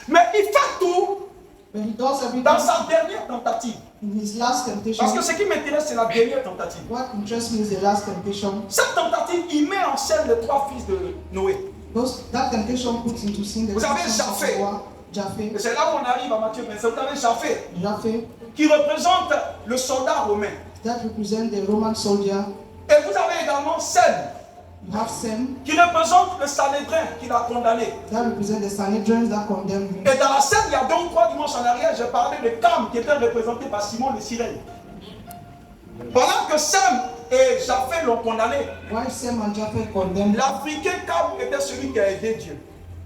Mais il fait tout But he does everything dans sa dernière tentative. in his last temptation. Parce que ce qui m'intéresse, c'est la dernière tentative. What interests me is the last temptation. Cette tentative, il met en scène les 3 fils de Noé. That temptation puts into sin the Vous avez sons of Japheth. Noah, Japheth, Et c'est là où on arrive à Matthieu 27. Vous avez Japheth, Japheth, qui représente le soldat romain. that represent the Roman soldier. Et vous avez également Sem, You have Sem, qui représente le Sanhédrin qui l'a condamné. that represent the Sanhedrin that condemned him. Et dans la scène, il y a 2 ou 3 dimanches en arrière, j'ai parlé de Cam qui était représenté par Simon le Cyrène. Pendant que Sem et Japheth l'ont condamné, While Sem and Japheth condemned him, l'Africain Cam était celui qui a aidé Dieu.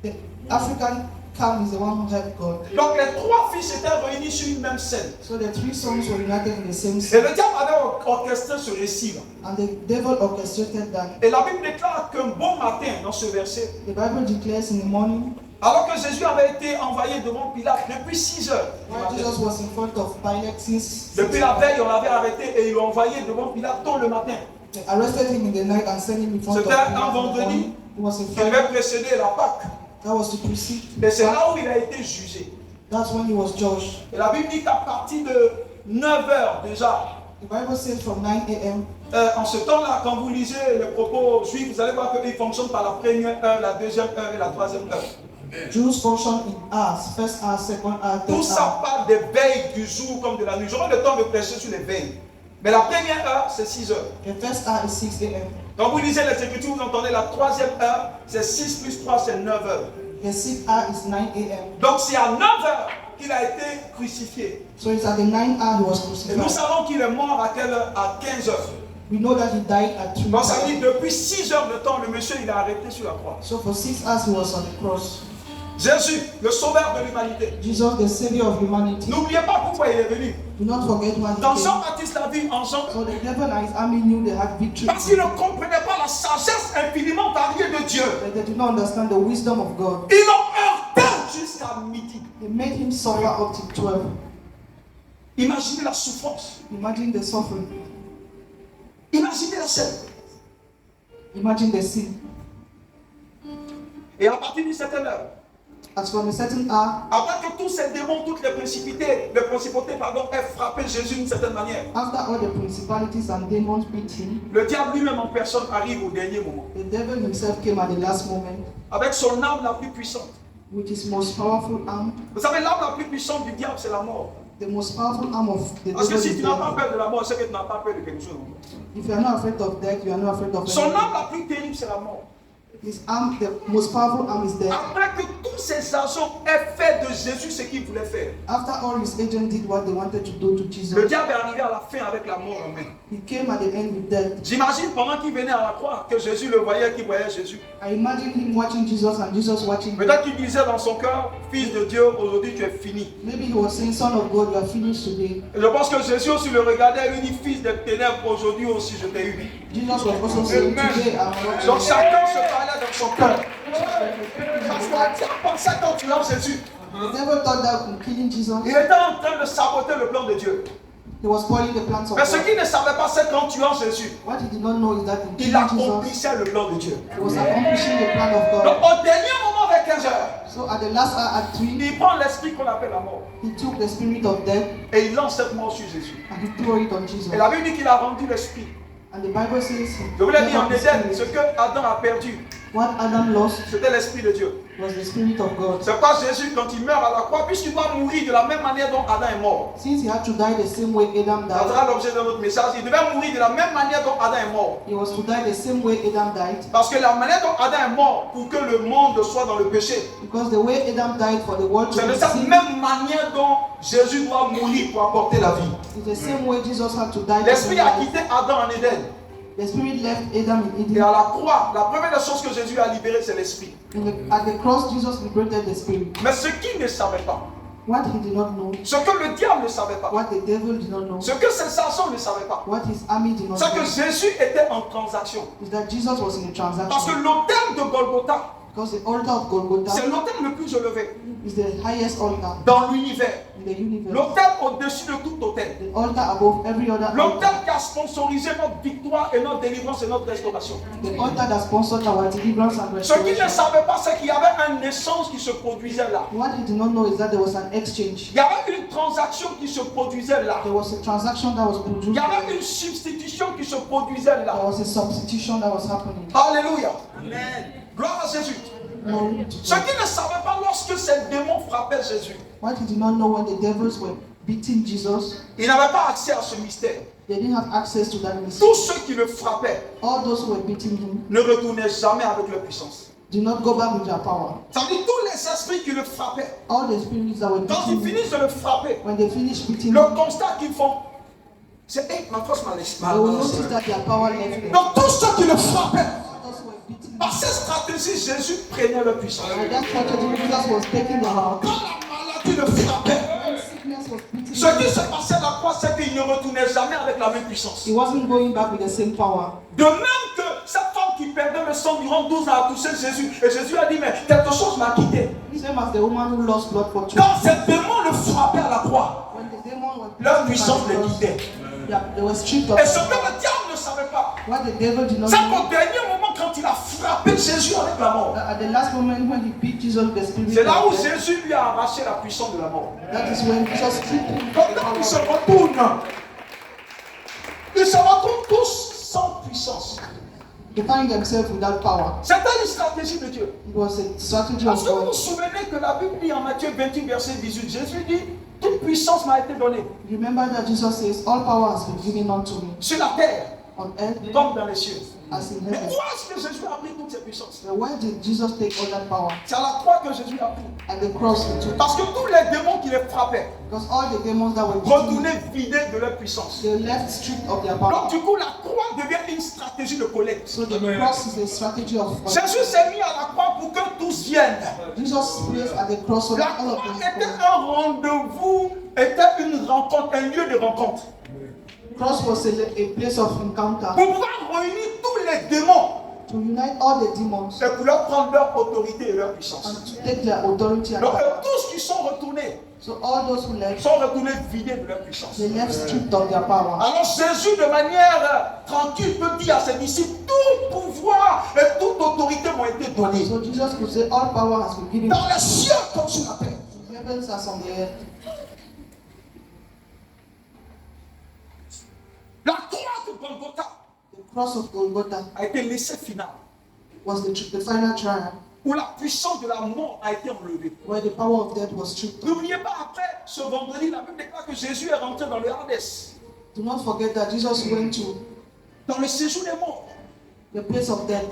the African Cam is the one who helped God. Donc les 3 fils étaient réunis sur une même scène. So the 3 sons were united in the same Et scene, le diable avait orchestré ce récit. and the devil orchestrated that. Et la Bible déclare qu'un bon matin, dans ce verset, The Bible declares in the morning, alors que Jésus avait été envoyé devant Pilate depuis 6 heures, while Jesus was in front of Pilate since depuis la veille, on l'avait arrêté et ils l'ont envoyé devant Pilate tôt le matin. they arrested him in the night and sent him in front of C'était un Pilate in the vendredi morning. It was a qui Friday. devait précéder la Pâque. That was to precede. Et c'est là où il a été jugé. That's when he was judged. Et la Bible dit qu'à partir de 9 heures déjà, The Bible says from 9 a.m. En ce temps-là, quand vous lisez les propos juifs, vous allez voir qu'ils fonctionnent par la première heure, la deuxième heure et la troisième heure. Jews function in hours, first hour, second hour, Tout third ça hour. parle des veilles du jour comme de la nuit. J'aurai le temps de prêcher sur les veilles. Mais la première heure, c'est 6 heures. The first hour is 6 a.m. Quand vous lisez les Écritures, vous entendez la troisième heure, c'est 6 plus 3, c'est 9 heures. The sixth hour is 9 a.m. Donc c'est à 9 heures qu'il a été crucifié. So it's at the 9th hour he was Et nous crucified. savons qu'il est mort à quelle heure? À 15 heures. We know that he died at 3 Donc ça veut p.m. dire depuis 6 heures de temps, le monsieur il est arrêté sur la croix. So for 6 hours he was on the cross. Jésus, le sauveur de l'humanité. Jesus, the savior of humanity. N'oubliez pas pourquoi il est venu. Do not forget why he Quand came. Jean-Baptiste l'a vu en Jean, So the devil and his army knew they had victory. parce qu'il ne comprenait pas la sagesse infiniment variée de Dieu. But they did not understand the wisdom of God. Ils l'ont heurté jusqu'à midi. They made him suffer up to 12. Imaginez la souffrance. Imagine the suffering. Imaginez la scène. Imagine the sin. Et à partir d'une certaine heure, As from a certain hour, après que tous ces démons, toutes les principautés, aient frappé Jésus d'une certaine manière, after all the principalities and demons beat him, le diable lui-même en personne arrive au dernier moment. the devil himself came at the last moment Avec son arme la plus puissante. with his most powerful arm. Vous savez, l'arme la plus puissante du diable, c'est la mort. The most powerful arm of the Parce que devil si is tu n'as pas death. peur de la mort, c'est que tu n'as pas peur de quelque chose. If you are not afraid of death, you are not afraid of Son anything. arme la plus terrible, c'est la mort. His arm, the most powerful arm is death. Après que tous ces agents aient fait de Jésus ce qu'ils voulaient faire, After all his agents did what they wanted to do to le Jesus, diable est arrivé à la fin avec la mort en main. he came at the end with death. J'imagine pendant qu'il venait à la croix que Jésus le voyait, qu'il voyait Jésus. I imagine him watching Jesus and Jesus watching him. Peut-être qu'il disait dans son cœur, fils de Dieu, aujourd'hui tu es fini. Maybe he was saying, Son of God, you are finished today. Et je pense que Jésus aussi le regardait et lui dit, fils des ténèbres, aujourd'hui aussi je t'ai eu. Jesus was also saying, Amen. Today I'm Donc watching. chacun se parlait dans son cœur. Parce que tu as pensé quand tu aimes Jésus. The devil thought that in killing Jesus, Il était en train de saboter le plan de Dieu. he was spoiling the plans of Mais ce God. qu'il ne savait pas, c'est quand tu aimes Jésus, What he did not know is that in il killing Jesus, accomplissait le plan de Dieu. he was accomplishing the plan of Donc God. au dernier moment vers 15 heures, So at the last hour at 3, il prend l'esprit qu'on appelle la mort he took the spirit of death et il lance cette mort sur Jésus. and he threw it on Jesus. Et la Bible dit qu'il a rendu l'esprit. And the Bible says, Je vous l'ai dit gave en up the Éden, spirit. ce que Adam a perdu, What Adam lost c'était l'esprit de Dieu. was the spirit of God. C'est pas Jésus quand il meurt à la croix, puisqu'il doit mourir de la même manière dont Adam est mort. Since he had to die the same way Adam Ça died, sera l'objet de notre message. Il devait mourir de la même manière dont Adam est mort. he was to die the same way Adam died. Parce que la manière dont Adam est mort pour que le monde soit dans le péché, Because the way Adam died for the world to c'est de be cette saved, même manière dont Jésus doit mourir pour apporter la vie. it's the same way Jesus had to die. to L'esprit bring a life. quitté Adam en Éden. The spirit left Adam in Et Eden. à la croix, la première des choses que Jésus a libérées, c'est l'esprit. At the cross, Jesus liberated the spirit. Mais ce qu'il ne savait pas, What he did not know, ce que le diable ne savait pas, what the devil did not know, ce que ses agents ne savaient pas, what his army did not c'est que know, Jésus était en transaction. is that Jesus was in a Parce que transaction. l'autel de Golgotha, Because the altar of Golgotha C'est l'autel le plus élevé is the highest altar dans l'univers. in the universe. L'autel au-dessus de tout autel. The altar above every other L'autel altar. qui a sponsorisé notre victoire et notre délivrance et notre restauration. The altar that sponsored our deliverance and Ce qu'ils ne restoration. savaient pas, c'est qu'il y avait un échange qui se produisait là. What they did not know is that there was an exchange. Il y avait une transaction qui se produisait là. There was a transaction that was Il produced. y avait une substitution qui se produisait There là. was a substitution that was happening. Alléluia. Amen. Gloire à Jésus. Glory to Ce God. qu'ils ne savaient pas lorsque ces démons frappaient Jésus, What they did not know when the devils were beating Jesus, ils n'avaient pas accès à ce mystère. they didn't have access to that mystery. Tous ceux qui le frappaient All those who were beating him ne retournaient jamais avec leur puissance. did not go back with their power. Ça veut dire tous les esprits qui le frappaient, All the spirits that were quand ils beating him, finissent de le frapper, when they finished beating le him, constat qu'ils font, c'est hey, ma force m'a laissé. they will notice that their power left them. Donc tous ceux qui le frappaient, All those who were beating him, par cette stratégie, Jésus prenait leur puissance. and that strategy, Jesus was taking the heart. Quand la maladie le frappait, When sickness was beating ce him, qui se passait à la croix, c'est qu'il ne retournait jamais avec la même puissance. he wasn't going back with the same power. De même que cette femme qui perdait le sang durant 12 ans a touché Jésus. Et Jésus a dit, mais quelque chose m'a quitté. Same as the woman who lost blood for 2 Quand ces démons le frappaient à la croix, When the demon was leur beating puissance by les the cross, quittait. yeah, they were stripped of Et ce que their power. le diable ne savait pas, What the devil did not c'est know, qu'au dernier moment, quand il a frappé Jésus avec la mort, at the last moment when he beat Jesus, the spirit c'est là où of death, Jésus lui a arraché la puissance de la mort. that is when Jesus stripped him Donc of the quand power. ils se retournent, ils se retrouvent tous sans puissance. They find themselves without power. C'était une stratégie de Dieu. It was a strategy Parce of que vous vous God. souvenez que la Bible dit en Matthieu 28, verset 18, Jésus dit, toute puissance m'a été donnée Remember that Jesus says, all power has been given unto me sur la terre on earth comme dans les cieux. as in Mais heaven. où est-ce que Jésus a pris toutes ces puissances? So where did Jesus take all that power? C'est à la croix que Jésus a pris. At the cross he took. Parce que tous les démons qui les frappaient Because all the demons that were beating him, retournaient vidés de leur puissance. they left stripped of their power. Donc du coup, la croix devient une stratégie de collecte. So the cross is a strategy of Jésus s'est mis à la croix pour que tous viennent. Jesus placed at the cross so La that all of croix them était come. un rendez-vous, était une rencontre, un lieu de rencontre. Cross was a place of encounter Pour pouvoir réunir tous les démons to unite all the demons et pour leur prendre leur autorité et leur puissance. and to take their authority and Donc power. tous qui sont retournés So all those who left, sont retournés vidés de leur puissance. they left stripped of their power. Alors Jésus, de manière tranquille, peut dire à ses disciples, tout pouvoir et toute autorité m'ont été donnés. So Jesus could say, all power has been given Dans les cieux comme sur la terre. to the heavens as on the earth. La croix de Golgotha The cross of Golgotha a été l'essai final, was the final trial où la puissance de la mort a été enlevée. where the power of death was stripped off. N'oubliez pas, après ce vendredi, la Bible déclare que Jésus est rentré dans le Hades, Do not forget that Jesus went to dans le séjour des morts. the place of death.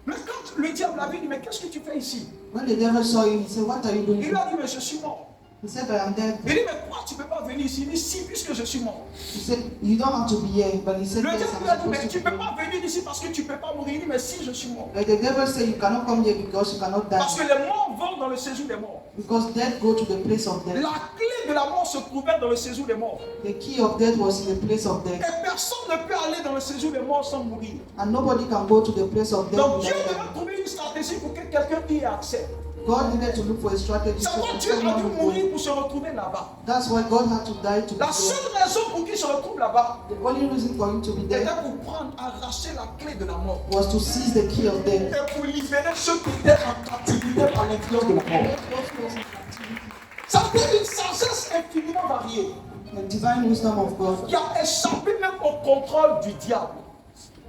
Mais quand le diable a vu, il dit, mais qu'est-ce que tu fais ici? When the devil saw him, he said, what are you doing Il lui here? a dit, mais je suis mort. He said, I am dead. Il dit, mais pourquoi tu ne peux pas venir ici? Il dit, si, puisque je suis mort. He said, you don't have to be here. But he said, Le yes, diable lui I'm a dit, mais supposed tu to ne be peux here. pas venir ici parce que tu ne peux pas mourir. Il dit, mais si, je suis mort. But the devil said, you cannot come here because you cannot Parce que die. les morts vont dans le séjour des morts. Because death go to the place of death. La clé de la mort se trouvait dans le séjour des morts. The key of death was in the place of death. Et personne ne peut aller dans le séjour des morts sans mourir. And nobody can go to the place of death Donc Dieu without devait dying. trouver une stratégie pour que quelqu'un y ait accès. God needed to look for a strategy C'est so pourquoi that Dieu a someone dû would go. mourir pour se retrouver là-bas. That's why God had to die to be La there. seule raison pour qu'il se retrouve là-bas The only reason for him to be était there pour prendre, arracher la clé de la mort. was to seize the key of death. Et pour libérer ceux qui étaient en captivité par l'influence de la mort. Let those persons continue. Ça fait une sagesse infiniment variée The divine wisdom of God qui a échappé même au contrôle du diable.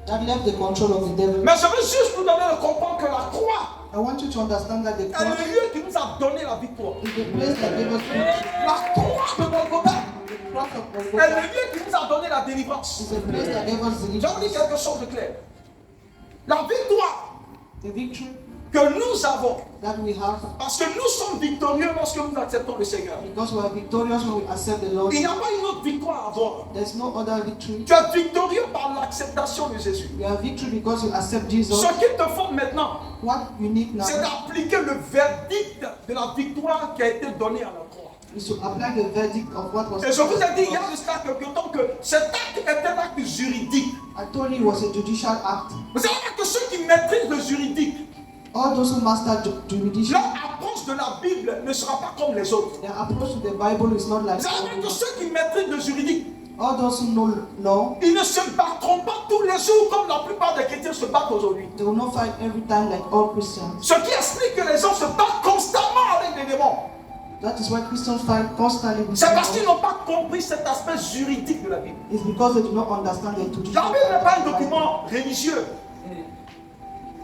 that left the control of the devil. Mais je veux juste vous donner le comprendre que la croix I want you to understand that the est cross le lieu qui nous a donné la victoire. is the place that gave us victory. La croix de Golgotha The cross of est le Golgotha lieu qui nous a donné la délivrance. is the place that gave us Je vous dis deliverance. quelque chose de clair. La victoire The victory que nous avons, that we have parce que nous sommes victorieux lorsque nous acceptons le Seigneur. because we are victorious when we accept the Lord. Il n'y a pas une autre victoire à avoir. There's no other victory. Tu es victorieux par l'acceptation de Jésus. You are victory because you accept Jesus. Ce qu'il te faut maintenant, What you need now c'est d'appliquer le verdict de la victoire qui a été donnée à la croix. is to apply the verdict of what was Et je vous ai dit il y a de cela quelque temps que cet acte est un acte juridique. I told you it was a judicial act. Vous savez que ceux qui maîtrisent le juridique, All those who master jurisdiction, leur approche de la Bible ne sera pas comme les autres. their approach to the Bible is not like Vous allez voir que ceux qui maîtrisent le juridique, all those who know law. ils ne se battront pas tous les jours comme la plupart des chrétiens se battent aujourd'hui. They will not fight every time like all Christians. Ce qui explique que les gens se battent constamment avec les démons. That is why Christians fight constantly with C'est parce qu'ils demons. n'ont pas compris cet aspect juridique de la Bible. It's because they do not understand the La judicial. Bible n'est pas un document religieux.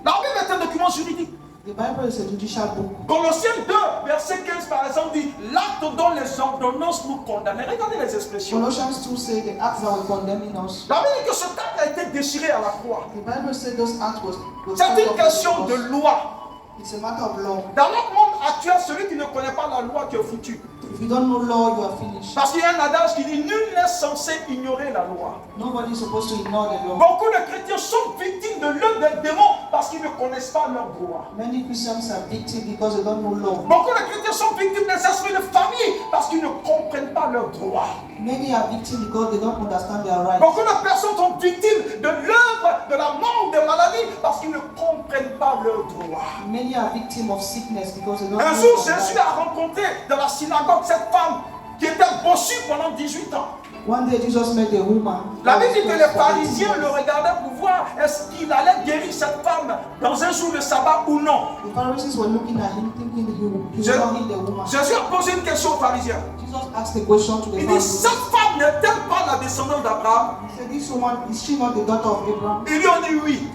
La Bible est un document juridique. The Bible is a judicial book. Colossiens 2, verset 15 par exemple dit l'acte dont les ordonnances nous condamnent. Regardez les expressions. Colossians 2 say the acts that were condemning us. La Bible dit que ce acte a été déchiré à la croix. The Bible said those acts was C'est une question de loi. It's a matter of law. Dans notre monde actuel, celui qui ne connaît pas la loi, tu es foutu. If you don't know law, you are finished. Parce qu'il y a un adage qui dit nul n'est censé ignorer la loi. Nobody is supposed to ignore the law. Beaucoup de chrétiens sont victimes de l'œuvre des démons parce qu'ils ne connaissent pas leurs droits. Many Christians are victims because they don't know law. Beaucoup de chrétiens sont victimes des esprits de famille parce qu'ils ne comprennent pas leurs droits. Many are victims because they don't understand their rights. Beaucoup de personnes sont victimes de l'œuvre, de la mort, des maladies parce qu'ils ne comprennent pas leurs droits. Many are victims of sickness because they don't Un know jour, their Jésus rights. a rencontré dans la synagogue cette femme qui était bossue pendant 18 ans. One day Jesus met a woman. La Bible dit que that les was pharisiens le regardaient pour voir est-ce qu'il allait guérir cette femme dans un jour de sabbat ou non. The Pharisees were looking at him thinking he would Je- not heal the woman. Jésus a posé une question aux pharisiens. Jesus asked the question to the Il dit, Pharisees. cette femme n'est-elle pas la descendante d'Abraham? He said, this woman, is she not the daughter of Abraham? Ils lui ont dit oui.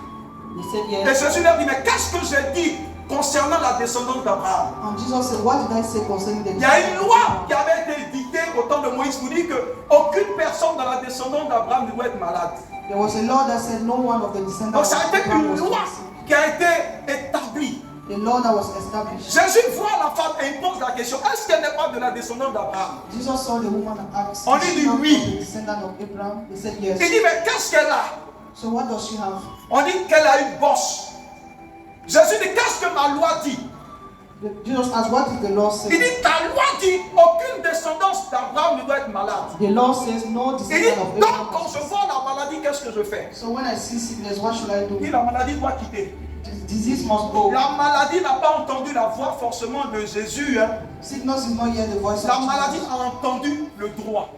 They said Et yes. Jésus leur dit, mais qu'est-ce que j'ai dit concernant la descendante d'Abraham? And Jesus said, what did I say concerning the Il y a une loi qui avait été dictée au temps de Moïse pour dire qu'aucune personne dans la descendante d'Abraham ne doit être malade. There was a law that said no one of the Donc descendants ça of a été Abraham une was loi sick. qui a été établie. The law that was established. Jésus voit la femme et il pose la question, est-ce qu'elle n'est pas de la descendante d'Abraham? Jesus saw the woman and asked, On is lui she dit not oui. of the descendant of Abraham? They said Il yes. dit, mais qu'est-ce qu'elle a? So what does she have? On dit qu'elle a une bosse. Jésus dit, qu'est-ce que ma loi dit? Jesus asked, what did the law Il say? dit, ta loi dit, aucune descendance d'Abraham ne doit être malade. The law says no Il dit, descendant of donc Abraham. quand je vois la maladie, qu'est-ce que je fais? So when I see sickness, what should I Il dit, do? la maladie doit quitter. The disease must go. La maladie n'a pas entendu la voix forcément de Jésus. Hein. Sickness is not hear the voice La of maladie Jesus. a entendu le droit.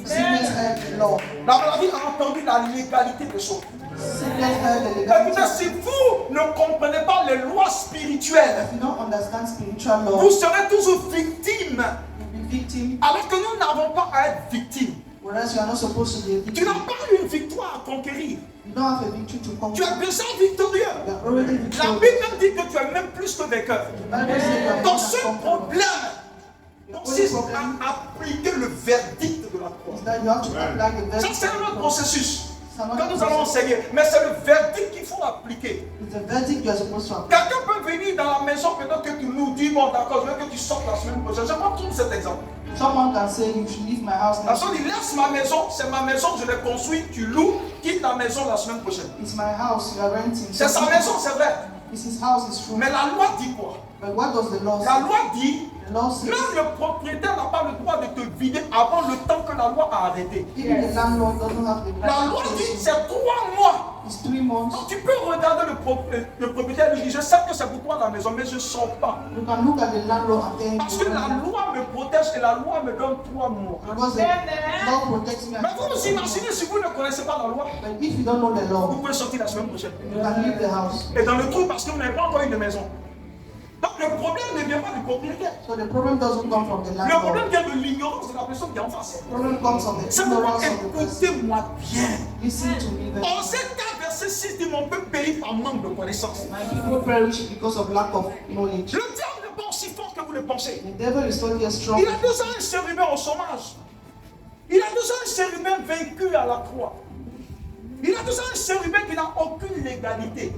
Sickness heard the law. La maladie a entendu la légalité des choses. Sickness heard the Écoutez, legality. si vous ne comprenez pas les lois spirituelles, If you don't understand spiritual law, vous serez toujours victime. you'll be victim, Alors que nous n'avons pas à être victime. whereas you are not supposed to be a Tu victim. n'as pas une victoire à conquérir. You don't have a victory to Tu conquer. es déjà victorieux. You are already La victorious. Bible même dit que tu es même plus que vainqueur. The Bible says you are Ton more seul than conqueror. problème Your only consiste problem à appliquer le verdict de la croix. is that you have to apply the Ça, verdict c'est of un the autre cross. processus C'est un autre que nous allons processus. enseigner. Mais c'est le verdict qu'il faut appliquer. It's the verdict you are supposed to apply. Quelqu'un peut venir dans la maison, peut-être que tu nous dis, bon d'accord, je veux que tu sortes la semaine prochaine. Je prends tout cet exemple. Someone can say you should leave my house La next personne week. dit, laisse ma maison, c'est ma maison, je l'ai construite, tu loues, quitte la maison la semaine prochaine. It's my house you are renting. C'est sa maison, c'est vrai. It's his house, it's true. Mais la loi dit quoi? But what does the law La say? loi dit, The law says même le propriétaire n'a pas le droit de te vider avant le temps que la loi a arrêté. even the landlord doesn't have the La right loi to dit, close you. c'est 3 mois. It's 3 months. Donc tu peux regarder le propriétaire et lui dire, je sais que c'est pour toi la maison, mais je ne sors pas. You can look at the landlord and tell him Parce to que la rent. loi me protège et la loi me donne 3 mois. Because the law protects me. and Mais vous vous imaginez si vous ne connaissez pas la loi, But if you don't know the vous law, pouvez sortir la semaine prochaine. you can leave the house. Et dans le trou parce que vous n'avez pas encore une maison. Donc le problème ne vient pas du propriétaire. So the problem doesn't come from the Le landlord. problème vient de l'ignorance de la personne qui est en face. The problem comes from the C'est pourquoi ignorance of the person. écoutez-moi bien. Listen to me very En ces cas, verset 6 dit mon peuple périt par manque de connaissance. My people perish because of lack of knowledge. Le diable n'est pas aussi fort que vous le pensez. The devil is not yet strong. Il a déjà un chérubin au chômage. Il a déjà un chérubin vaincu à la croix. Il a déjà un chérubin qui n'a aucune légalité.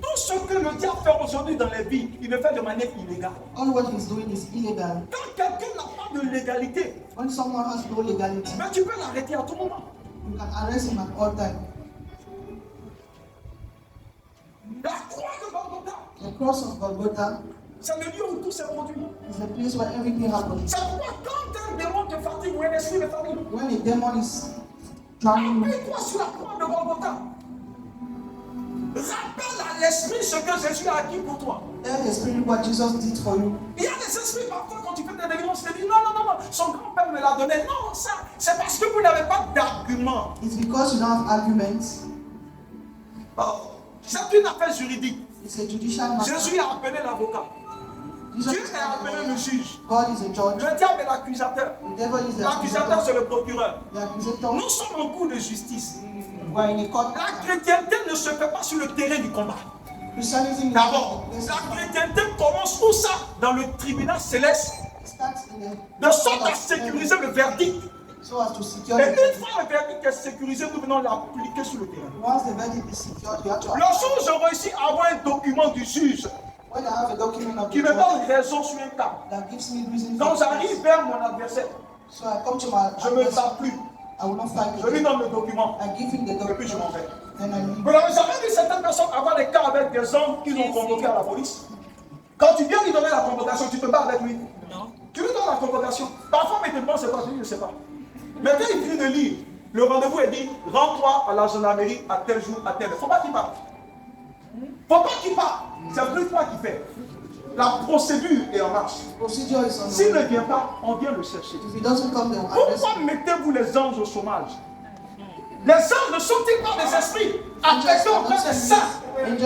Tout ce que le diable fait aujourd'hui dans les vies, il le fait de manière illégale. All what he's doing is illegal. Quand quelqu'un n'a pas de légalité, When someone has no legality, mais tu peux l'arrêter à tout moment. you can arrest him at all time. La croix de Golgotha, The cross of Golgotha c'est le lieu où tout s'est produit. is the place where everything happens. C'est pourquoi quand un démon te fatigue ou un esprit de famille, When a demon is drowning, appuie-toi sur la croix de Golgotha. Rappelle à l'esprit ce que Jésus a acquis pour toi. Tell the spirit what Jesus did for you. Il y a des esprits parfois quand tu fais tes délivrances, tu te dis non, son grand-père me l'a donné. Non, ça, c'est parce que vous n'avez pas d'argument. It's because you don't have arguments. Oh, c'est une affaire juridique. It's a judicial matter. Jésus a appelé l'avocat. Jesus Dieu is a appelé le juge. God is a judge. Le diable est l'accusateur. The devil is the L'accusateur, accusator. c'est le procureur. The accusator. Nous sommes en cours de justice. We are in a court. La chrétienté ne se fait pas sur le terrain du combat. Christianism D'abord, la chrétienté commence où ça? Dans le tribunal céleste, starts in de sorte à sécuriser le verdict. so as to secure Et the une fois le verdict est sécurisé, nous venons l'appliquer sur le terrain. once the verdict is secured, you have to Le jour où je réussis à avoir un document du juge when I have a document of qui the me judge donne raison sur un cas, that gives me reason quand for j'arrive vers mon adversaire, so I come to my je ne me adversary, bats plus. I will not fight Je lui with donne le document. I give him the Et puis je m'en document vais. then I leave. Vous n'avez jamais vu certaines personnes avoir des cas avec des hommes qu'ils ont convoqués à la police? Quand tu viens lui donner la convocation, tu te bats avec lui? Non. Tu lui donnes la convocation. Parfois, mais tu ne penses pas, je ne sais pas. Mais quand il finit de lire, le rendez-vous est dit, rends-toi à la gendarmerie à tel jour, à tel heure. Il ne faut pas qu'il parte. Il ne faut pas qu'il parte. C'est plus toi qui fais. La procédure est en marche. Procedure is on S'il the ne way. vient pas, on vient le chercher. If he doesn't come, then arrest Pourquoi mettez-vous les anges au chômage? Les anges ne sont-ils pas des esprits affectés auprès des saints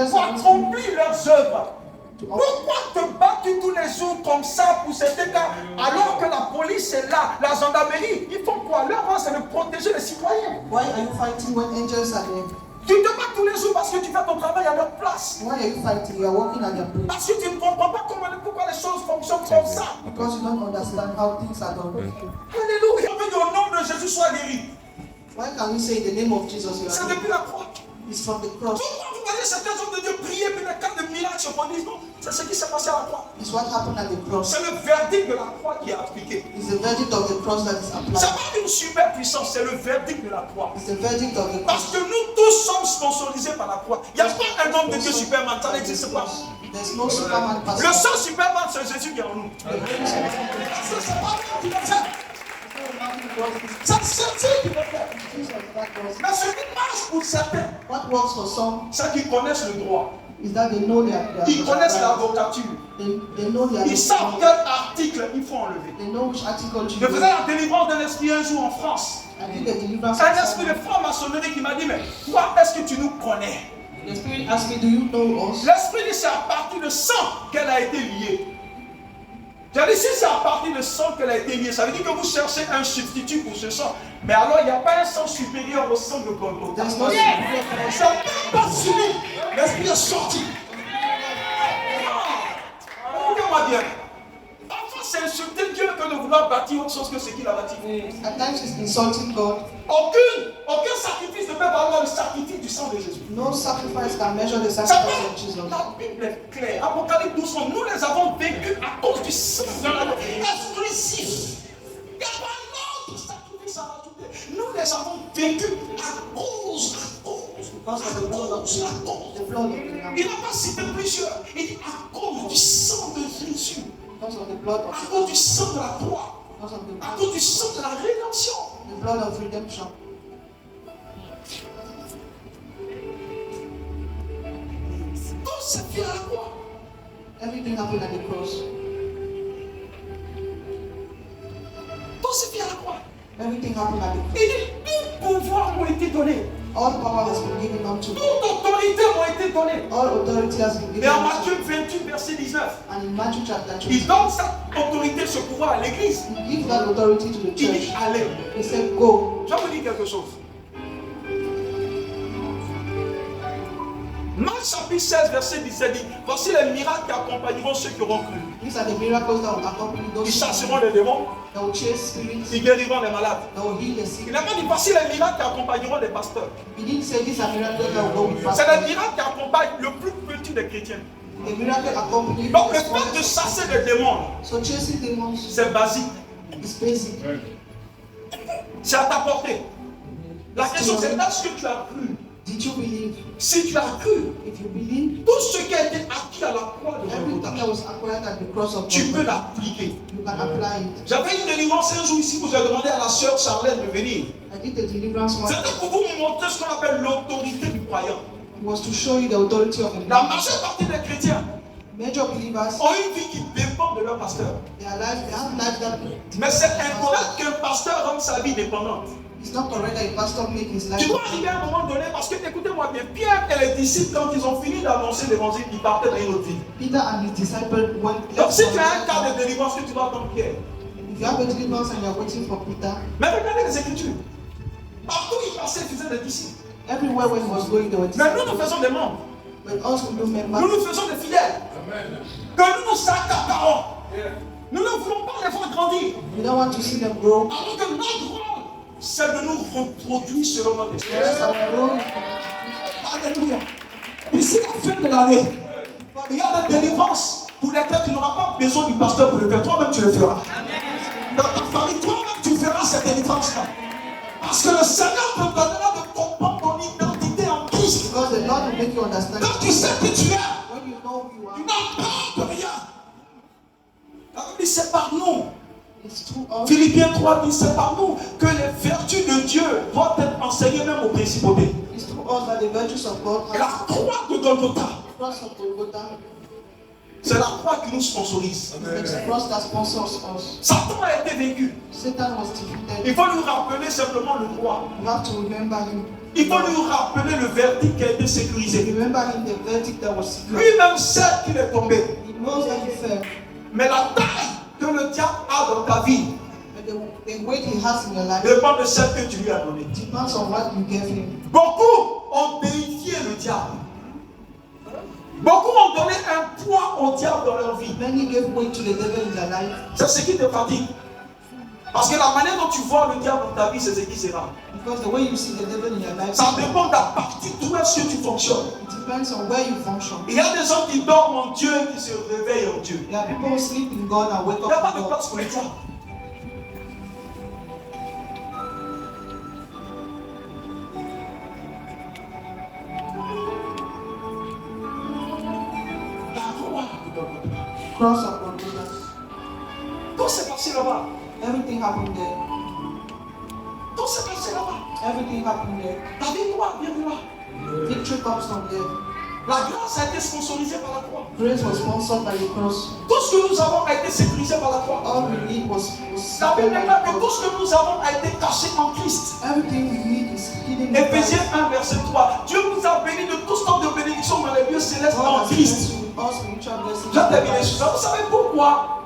pour accomplir leurs œuvres? Pourquoi te bats-tu tous les jours comme ça pour cet cas alors que la police est là, la gendarmerie? Ils font quoi? Leur rôle c'est de protéger les citoyens. Why are you fighting when angels are there? Tu te bats tous les jours parce que tu fais ton travail à leur place. Why are you fighting? You are working at their place. Parce que tu ne comprends pas pourquoi les choses fonctionnent comme ça. Because you don't understand how things are done. Alléluia. On veut que au nom de Jésus soit guéri. Why can we say in the name of Jesus you C'est are depuis la croix. It's from the cross. Pourquoi vous voyez certains hommes de Dieu prier puis les cas de miracles se produisent? Non, c'est ce qui s'est passé à la croix. It's what happened at the cross. C'est le verdict de la croix qui est appliqué. It's the verdict of the cross that is C'est applied. pas une super puissance, c'est le verdict de la croix. It's the verdict of the Parce cross. que nous tous sommes sponsorisés par la croix. Il n'y a pas un homme de Dieu Superman, ça n'existe pas. There's no Superman Le pastor. seul Superman, c'est Jésus qui est en nous. Parce que c'est pas lui qui le fait. C'est Jésus qui le fait. Mais ce qui marche pour certains, What works for some c'est qu'ils connaissent le droit. is that they know Ils connaissent their l'avocature. they know their Ils savent quel article il faut enlever. they know which article to Je faisais use. la délivrance d'un esprit un jour en France. I did the deliverance. Un esprit de franc-maçonnerie qui m'a dit, mais toi, est-ce que tu nous connais? The spirit asked me, do you know us? L'esprit dit, c'est à partir de sang qu'elle a été liée. J'ai dit, si c'est à partir de sang qu'elle a été liée, ça veut dire que vous cherchez un substitut pour ce sang. Mais alors, il n'y a pas un sang supérieur au sang de Golgotha. There's no C'est pas suivi. L'esprit est sorti. Écoutez-moi bien. Parfois, c'est insulter Dieu que de vouloir bâtir autre chose que ce qu'il a bâti. At times it's insulting God. Aucun sacrifice ne peut valoir le sacrifice du sang de Jésus. No sacrifice can measure the Ça sacrifice va? of Jesus. La Bible est claire. Apocalypse 12, nous les avons vécus à cause du sang de la exclusif. Il n'y a pas un autre sacrifice à rajouter. Nous les avons vécus à cause. Because of the blood of the blood of the Lamb. Il n'a pas cité plusieurs. Il dit à cause du sang de Jésus. Because of the blood À of cause du sang de la croix. because of À the cause du sang de la rédemption. blood of redemption. Tout s'est fait à la croix. Everything happened at the cross. Tout s'est fait à la croix. Everything happened at the cross. Il dit tout pouvoir m'ont été donnés. All power has been given unto me. Toute autorité m'ont été donnée. All authority has been Et given en unto Matthieu me. 28, verset 19, And in Matthew chapter 2, il donne cette autorité, ce pouvoir à l'église. he gives that authority to the Il dit church. allez. He said, go. Je vais vous dire quelque chose. Marc chapitre 16, verset 17 dit, voici les miracles qui accompagneront ceux qui auront cru. These are the miracles that will accompany Ils those chasseront les démons, that will chase spirits, ils guériront les malades. that will heal the sick. Il n'a pas dit, voici les miracles qui accompagneront les pasteurs. He didn't say these are miracles that will go with C'est les fasting. miracles qui accompagnent le plus petit des chrétiens. The miracle accompanied Donc le the fait de smallest. chasser les démons, So chasing demons c'est basique. is basic. C'est à ta portée. La question c'est, est-ce que tu as cru? Did you believe? Si tu as cru, If you believe, tout ce qui a été acquis à la croix de Golgotha, everything that was acquired at the cross of tu peux God, l'appliquer. you can apply it. J'avais une délivrance un jour ici où j'ai demandé à la sœur Charlène de venir. I did the deliverance one. C'était pour vous montrer ce qu'on appelle l'autorité du croyant. It was to show you the authority of a La man. majeure partie des chrétiens Major believers, ont une vie qui dépend de leur pasteur. their life, they have life that. Mais c'est incorrect qu'un pasteur rende sa vie dépendante. It's not correct that a pastor make his life. Tu dois arriver à un moment donné, parce que écoutez-moi bien, Pierre et les disciples, quand ils ont fini d'annoncer l'évangile, ils partaient dans une autre ville. Peter and his disciples went. Donc si tu as un cas de délivrance, que tu dois attendre Pierre. If you have a deliverance and you are waiting for Peter, Mais regardez les Écritures. Partout où il passait, il faisait des disciples. everywhere when he was going, they were Mais nous, disciples. nous faisons des membres. But also Nous, remember, nous faisons des fidèles. Que nous nous accaparons. Nous ne voulons pas les voir grandir. we don't want to see them grow. Alors que notre rôle, c'est de nous reproduire selon notre Yes, esprit. our role. Alléluia. D'ici la fin de l'année, il y a la délivrance pour lesquelles tu n'auras pas besoin du pasteur pour le faire. Toi-même, tu le feras. Dans ta famille, toi-même, tu feras cette délivrance-là. Parce que le Seigneur te donnera de comprendre ton identité en Christ. Because the Lord will make you understand. Quand tu sais qui tu es, When you know who you tu are, n'as peur de rien. La Bible dit, c'est par nous. it's through us. Philippiens 3 dit, c'est par nous que les vertus de Dieu doivent être enseignées même aux principautés. It's through us that the virtues of God Et la are croix de Golgotha, the cross of Golgotha. c'est la croix qui nous sponsorise. It's the cross that sponsors us. Satan a été vaincu. Satan was defeated. Il faut lui rappeler simplement le roi. You have to remember him. Il faut lui rappeler le verdict qui a été sécurisé. Remember him, the verdict that was secured. Lui-même sait qu'il est tombé. He knows that he fell. Mais la taille que le diable a dans ta vie But the weight he has in your life dépend de celle que tu lui as donnée. depends on what you gave him. Beaucoup ont déifié le diable. Beaucoup ont donné un poids au diable dans leur vie. Many gave weight to the devil in their life. C'est ce qui te fatigue. Parce que la manière dont tu vois le diable dans ta vie, c'est ce qui sera. Because the way you see the devil in your life, Ça dépend de la partie d'où est-ce que tu fonctionnes. it depends on where you function. Il y a des gens qui dorment en Dieu et qui se réveillent en Dieu. There are people who sleep in God and wake Il n'y a up pas in de God. place pour le diable. La croix de Golgotha. Cross of Golgotha. Tout s'est passé là-bas. Everything happened there. Tout s'est passé là-bas. Everything happened there. Ta victoire vient de là. Victory comes from there. La grâce a été sponsorisée par la croix. Grace was sponsored by the cross. Tout ce que nous avons a été sécurisé par la croix. All we need was La secured Bible by déclare the que tout cross. ce que nous avons a été caché en Christ. Everything we need is hidden in Éphésiens Christ. 1, verset 3. Dieu nous a bénis de toute sorte de bénédictions dans les lieux célestes God en has Christ. blessed you with all spiritual blessings. Je termine sur ça. Vous savez pourquoi?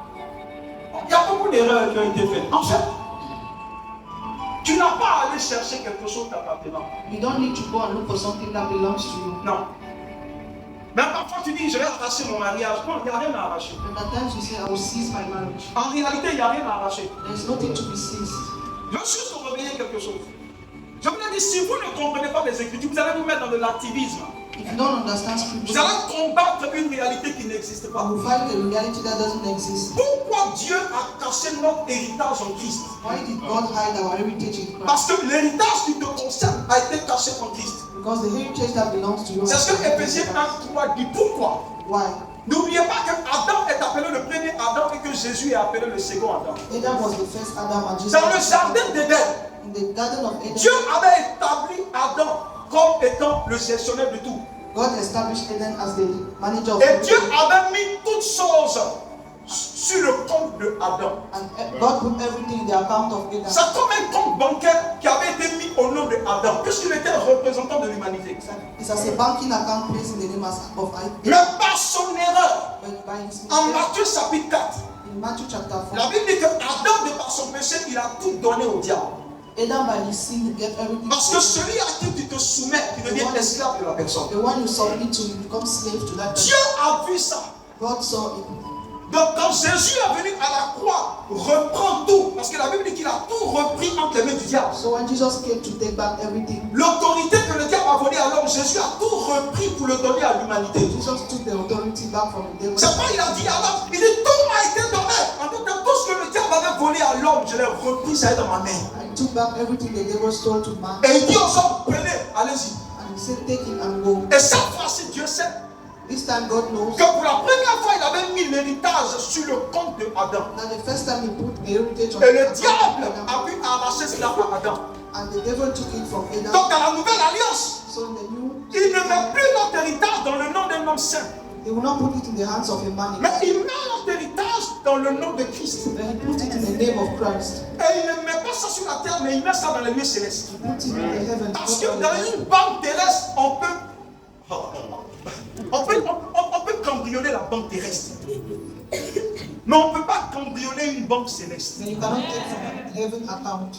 Il y a beaucoup d'erreurs qui ont été faites. En fait, tu n'as pas à aller chercher quelque chose d'appartenant. You don't need to go and look for something that belongs to you. Non. Même parfois tu dis, je vais arracher mon mariage. Non, il n'y a rien à arracher. And at times you say, I will seize my marriage. En réalité, il n'y a rien à arracher. There is nothing to be seized. Je veux juste vous réveiller quelque chose. Je vous ai dit, si vous ne comprenez pas les Écritures, vous allez vous mettre dans de l'activisme. If you don't understand Vous scripture, allez combattre une réalité qui n'existe pas. you fight a reality that doesn't exist. Pourquoi Dieu a caché notre héritage en Christ? Why did God hide our heritage in Christ? Parce que l'héritage qui te concerne a été caché en Christ. Because the heritage that belongs to you. C'est ce que Éphésiens 1:3 dit. Pourquoi? Why? N'oubliez pas que Adam est appelé le premier Adam et que Jésus est appelé le second Adam. Adam was the first Adam and Jesus Dans le was the jardin second. d'Éden, In the garden of Eden, Dieu avait établi Adam comme étant le gestionnaire de tout. God established Eden as the manager of Et Dieu everything. avait mis toutes choses sur le compte de Adam. And God put everything in the account of Eden. C'est comme un compte bancaire qui avait été mis au nom de Adam, puisqu'il était représentant de l'humanité. It's as a banking account placed in the name of Mais par son erreur, But by his en mistake, Matthieu chapitre 4, in Matthew chapter 4, la Bible dit que Adam, de par son péché, il a tout donné au diable. Adam by his sin gave everything Parce to que him. celui à qui tu te soumets, tu deviens esclave de la personne. The one you submit to, you become slave to that Dieu person. a vu ça. God saw it. Donc quand Jésus est venu à la croix, reprend tout. Parce que la Bible dit qu'il a tout repris entre les mains du diable. So when Jesus came to take back everything, L'autorité que le diable a volée à l'homme, Jésus a tout repris pour le donner à l'humanité. Jesus took the authority back from the devil. C'est pas il a dit à l'homme, il dit tout m'a été donné. En tout cas, tout ce que le diable avait volé à l'homme, je l'ai repris, ça est dans ma main. I took back everything the devil stole to man. Et il dit aux hommes, prenez, allez-y. And he said, take it and go. Et cette fois-ci, Dieu sait This time God knows que pour la première fois, il avait mis l'héritage sur le compte de Adam. that the first time he put the heritage on Et the le account diable of Adam, a pu arracher cela à Adam. and the devil took it from Adam. Donc dans la nouvelle alliance, So in the new, Il ne met plus notre héritage dans le nom d'un homme saint. they will not put it in the hands of a man, Mais il met notre héritage dans le nom de Christ. but he put it in the name of Christ. Et il ne met pas ça sur la terre, mais il met ça dans les lieux célestes. He put it in the heavens. Parce que dans une banque terrestre, on peut cambrioler la banque terrestre. Mais on ne peut pas cambrioler une banque céleste. Then you cannot take from a heaven account.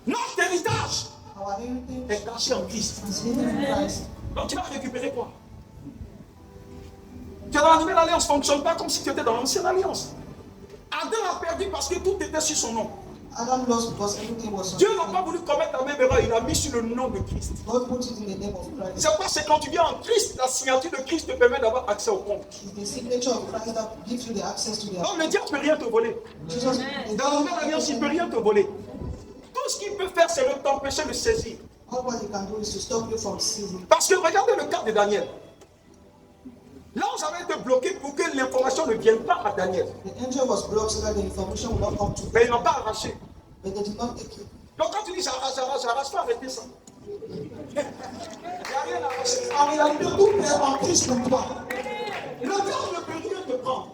Notre héritage Our heritage est caché en Christ. is hidden in Christ. Donc tu vas récupérer quoi? Tu es dans la nouvelle alliance, ne fonctionne pas comme si tu étais dans l'ancienne alliance. Adam a perdu parce que tout était sur son nom. Adam lost because everything was on Dieu n'a him. pas voulu commettre la même erreur, il a mis sur le nom de Christ. God put it in the name of Christ. C'est quoi? C'est quand tu viens en Christ, la signature de Christ te permet d'avoir accès au compte. It's the signature of Christ that gives you the access to the Non, le diable ne peut rien te voler. Jesus. Dans la nouvelle alliance, il ne peut rien te voler. Tout ce qu'il peut faire, c'est de t'empêcher de saisir. All what he can do is to stop you from seizing. Parce que regardez le cas de Daniel. L'ange avait été bloqué pour que l'information ne vienne pas à Daniel. The angel was blocked so that the information would not come to Mais ils n'ont pas arraché. but they did not take it. Donc quand tu dis j'arrache, faut arrêter ça. Il n'y a rien à arracher. En réalité, tout est en Christ pour toi. Le diable ne peut rien te prendre.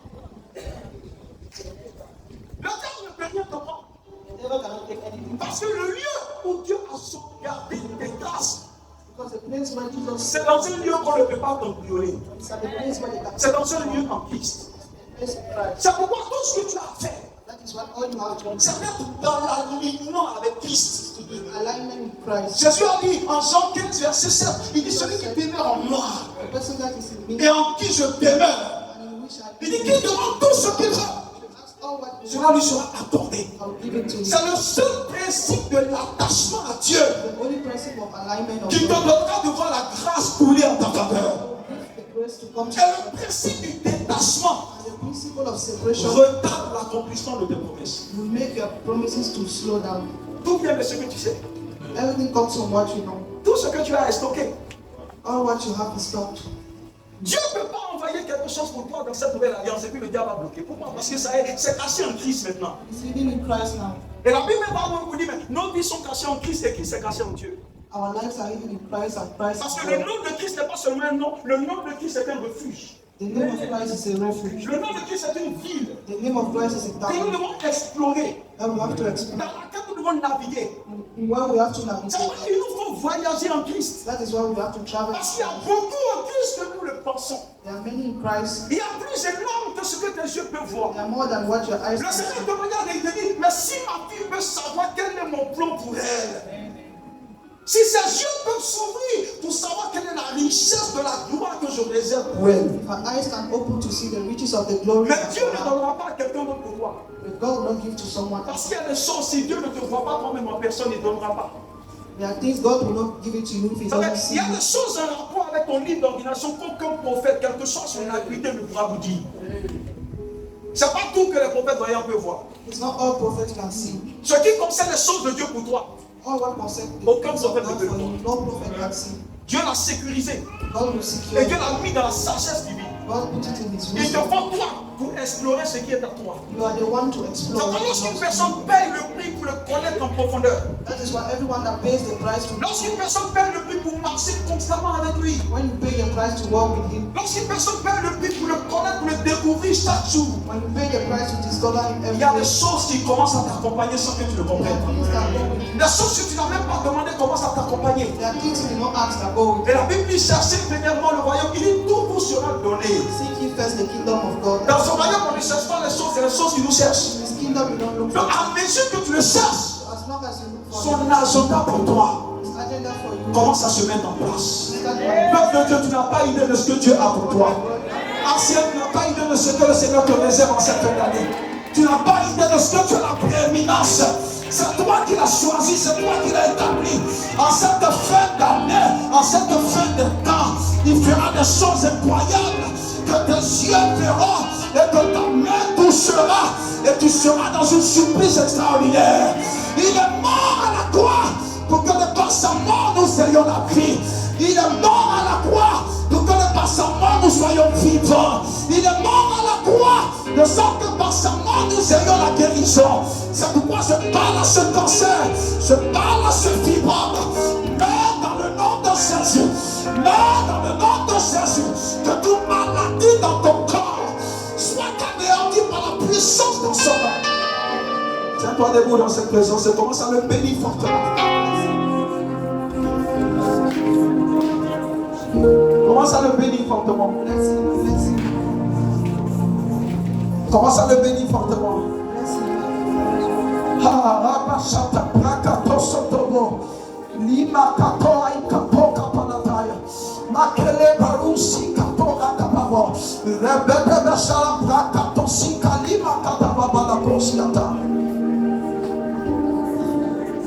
Le diable ne peut rien te prendre. The devil cannot take anything. Parce que le lieu où Dieu a sauvegardé tes grâces, Because the place where Jesus c'est dans un lieu qu'on ne peut pas cambrioler. is at the place where they can C'est dans un lieu en Christ. place in Christ. C'est pourquoi tout ce que tu as fait, That is what all you have to do. c'est d'être dans l'alignement avec Christ. Alignment with Christ. Jésus a dit en Jean 15, verset 7, il dit celui qui demeure en moi The person that is in me et en qui je demeure, and in which I il dit qu'il demande tout ce qu'il veut, ask all what you cela lui sera accordé. I will give it to you. C'est le seul principe de l'attachement à Dieu The only principle of alignment of qui te God donnera de voir la grâce couler en ta faveur. the grace to come to Et le principe du détachement and the principle of separation retarde l'accomplissement de tes promesses. will make your promises to slow down. Tout vient de ce que tu sais. Everything comes from what you know. Tout ce que tu as est stocké. All what you have is stopped. Dieu ne peut pas envoyer quelque chose pour toi dans cette nouvelle alliance et puis le diable va bloquer. Pourquoi? Parce que ça est, c'est caché en Christ maintenant. It's hidden in Christ now. Et la Bible va vous dire, mais nos vies sont cachées en Christ et Christ est caché en Dieu. Our lives are hidden in Christ and Christ Parce is que le God. nom de Christ n'est pas seulement un nom, le nom de Christ est un refuge. The name of Christ is a refuge. Le nom de Christ est une ville The name of Christ is a que nous town devons explorer, that we have to dans explore. laquelle nous devons naviguer. Where we have to C'est navigate. pourquoi il nous faut voyager en Christ. That is why we have to travel. Parce qu'il y a beaucoup en Christ que nous le pensons. There are many in Christ. Il y a plus énorme que ce que tes yeux peuvent voir. They are more than what your eyes Le can Seigneur see. te regarde et il te dit, mais si ma fille veut savoir quel est mon plan pour elle, si ses yeux peuvent s'ouvrir pour savoir quelle est la richesse de la gloire que je réserve pour elle. If our eyes can open to see the riches of the glory Mais of Dieu ne God, donnera pas à quelqu'un d'autre pour toi. but God will not give to someone Parce else. qu'il y a des choses, si Dieu ne te voit pas toi-même en personne, il ne donnera pas. There are things God will not give it to you if He Ça veut doesn't dire, see il y a you. des choses en rapport avec ton livre d'ordination qu'aucun prophète, quelle que soit son activité, ne pourra vous dire. Ce n'est pas tout que les prophètes voyants peuvent voir. It's not all prophets can see. Ce qui concerne les choses de Dieu pour toi, All what concerns the Aucun things of prophète God ne for peut you, no prophet can see. Dieu l'a sécurisé. God will Et secure Dieu it. l'a mis dans la sagesse divine. God put it in His Il te wisdom. faut toi pour explorer ce qui est à toi. You are the one to C'est explore. comme what lorsqu'une belongs personne to you. paye le prix pour le connaître en profondeur. That is why everyone that pays the price to Lorsqu'une personne paye le prix pour marcher constamment avec lui. when you pay the price to walk with Him, Lorsqu'une personne paye le prix pour le connaître, pour le découvrir chaque jour. when you pay the price to discover Him Il every y a des day, choses qui commencent à t'accompagner sans que tu le there are comprennes. things that go with you. Les choses que tu n'as même pas demandé commencent à t'accompagner. There are things you did not ask that go with Et la Bible dit chercher premièrement le royaume. Il dit tout vous sera donné. you. Seek ye first the kingdom of God. Dans son royaume, on ne cherche pas les choses, c'est les choses qui nous cherchent. In His kingdom you don't look Donc for. à mesure que tu le cherches, As long as you look for son agenda pour toi His agenda for you, commence à se mettre en place. start by Peuple de Dieu, tu n'as pas idée de ce que Dieu a pour toi. Ancien, tu n'as pas idée de ce que le Seigneur te réserve en cette fin d'année. Tu n'as pas idée de ce que tu as la prééminence. C'est toi qui l'as choisi, c'est toi qui l'as établi. En cette fin d'année, en cette fin de temps, il fera des choses incroyables que tes yeux verront et que ta main touchera et tu seras dans une surprise extraordinaire. Il est mort à la croix pour que de par sa mort nous ayons la vie. Il est mort à la croix pour que de par sa mort nous soyons vivants. Il est mort à la croix de sorte que par sa mort nous ayons la guérison. C'est pourquoi je parle à ce cancer, je parle à ce fibrome. Meurs dans le nom de Jésus. Non, dans le nom de Jésus, que toute maladie dans ton corps soit anéantie par la puissance de son nom. Tiens-toi debout dans cette présence et commence à le bénir fortement. Commence à le bénir fortement. Commence à le bénir fortement.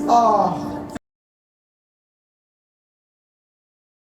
Ah.